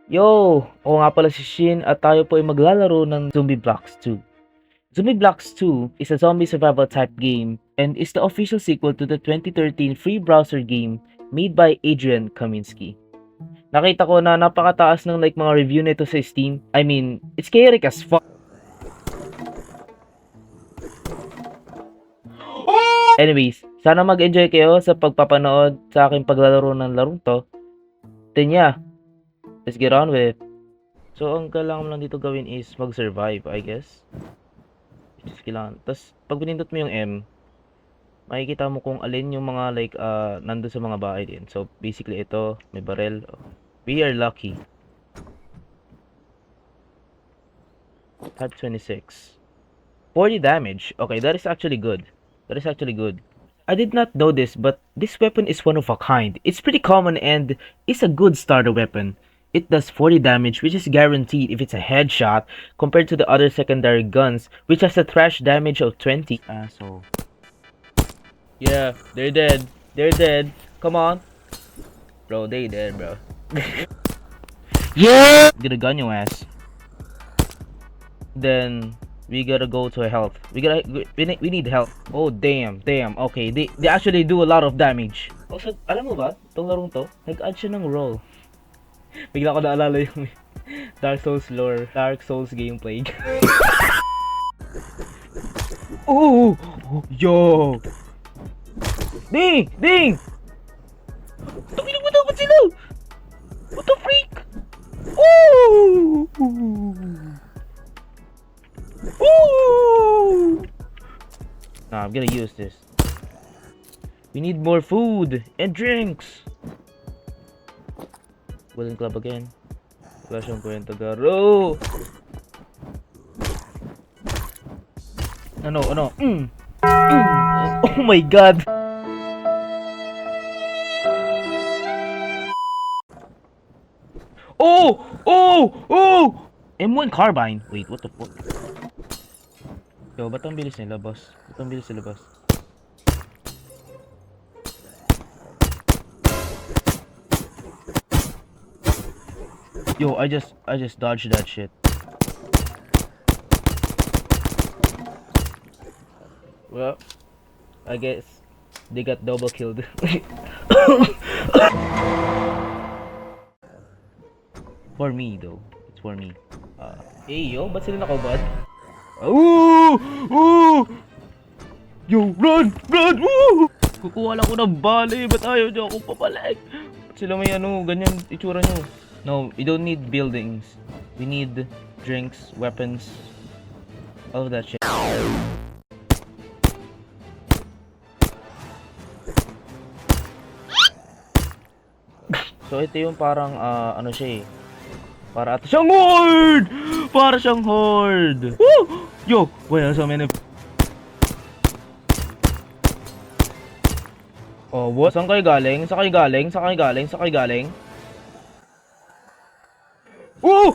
Yo! Ako nga pala si Shin at tayo po ay maglalaro ng Zombie Blocks 2. Zombie Blocks 2 is a zombie survival type game and is the official sequel to the 2013 free browser game made by Adrian Kaminsky. Nakita ko na napakataas ng mga review nito sa Steam. I mean, it's chaotic as fuck. Anyways, sana mag-enjoy kayo sa pagpapanood sa aking paglalaro ng larong to. Then yeah, let's get on with it. So, ang kailangan mo lang dito gawin is mag-survive, I guess. Just kailangan. Tapos, pag pinindot mo yung M, makikita mo kung alin yung mga nandun sa mga bahay din. So, basically ito, may barrel. We are lucky. Type 26. 40 damage. Okay, that is actually good. That is actually good. I did not know this, but this weapon is one of a kind. It's pretty common and is a good starter weapon. It does 40 damage, which is guaranteed if it's a headshot, compared to the other secondary guns, which has a thrash damage of 20. Asshole. Yeah, they're dead. They're dead. Come on. Bro, they dead, bro. Yeah! Get a gun your ass. Then we gotta go to health. We need health. Oh damn. Okay, they actually do a lot of damage. Also, alam mo ba, tong larong to, nag-add siya ng roll. Bigla ko naalala yung Dark Souls lore, Dark Souls gameplay. Oh, yo. Ding! Tumilong mo dapat sila. What the freak? Oh! Woo! Nah, I'm gonna use this. We need more food and drinks. Golden Club again. Wala siyang kwenta, garo. Ano? Oh my god. Oh! M1 carbine. Wait, what the fuck? Yo, ba't ang bilis nila, boss? Yo, I just dodged that shit. Well, I guess they got double killed. For me though, it's for me. Hey yo, ba't sila nakabad? Ooh! Yo, run! Woo! Kukuha lang ko ng bali, ba't ayaw niyo akong papalik? Ba't sila may ganyan itsura nyo? No, we don't need buildings. We need drinks, weapons, all of that shit. So ito yung parang ano siya eh. Para siyang horde! Woo! Yo, why are so many? Oh, what? Saan kayo galing? Oh!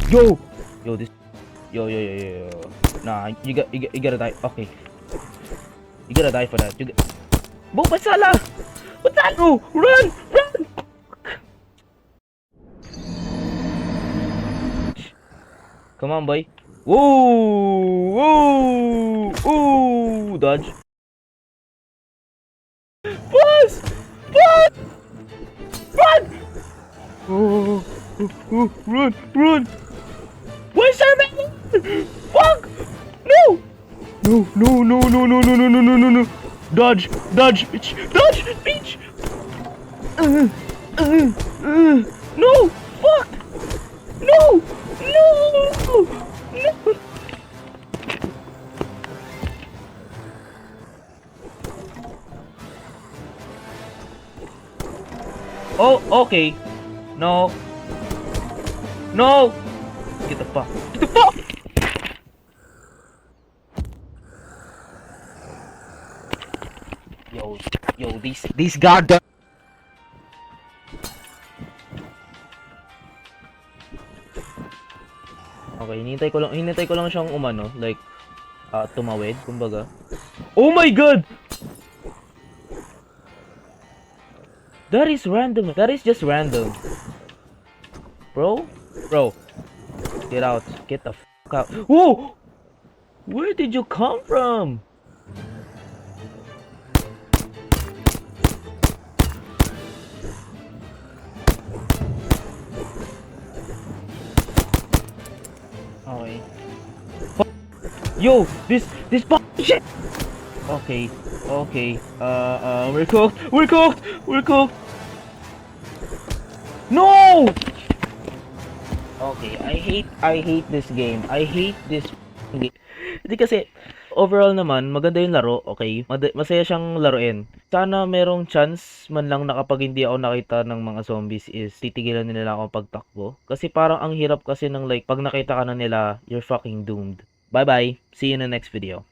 Yo, this. Yo. Nah, you gotta die. Okay. You gotta die for that. Bo, basala! Batalo! Run! Come on, boy. Whoa! Dodge. Boss! Run! Run! Where's Sherman? Fuck! No! No! Dodge, bitch! No! Fuck! No! Oh, okay. No. Get the fuck. Yo, these goddamn. Okay, hinintay ko lang siyang umano, tumawid, kumbaga. Oh my god! That is just random. Bro? Bro, get out. Get the fuck out. Whoa! Where did you come from? Okay. Yo, this shit. Okay, okay. We're cooked. We're cooked. We're cooked. No. Okay, I hate this game. I hate this game. Hindi kasi overall naman maganda yung laro, okay? Masaya siyang laruin. Sana merong chance man lang na kapag hindi ako nakita ng mga zombies is titigilan nila ako pagtakbo. Kasi parang ang hirap kasi ng like pag nakita ka na nila, you're fucking doomed. Bye bye. See you in the next video.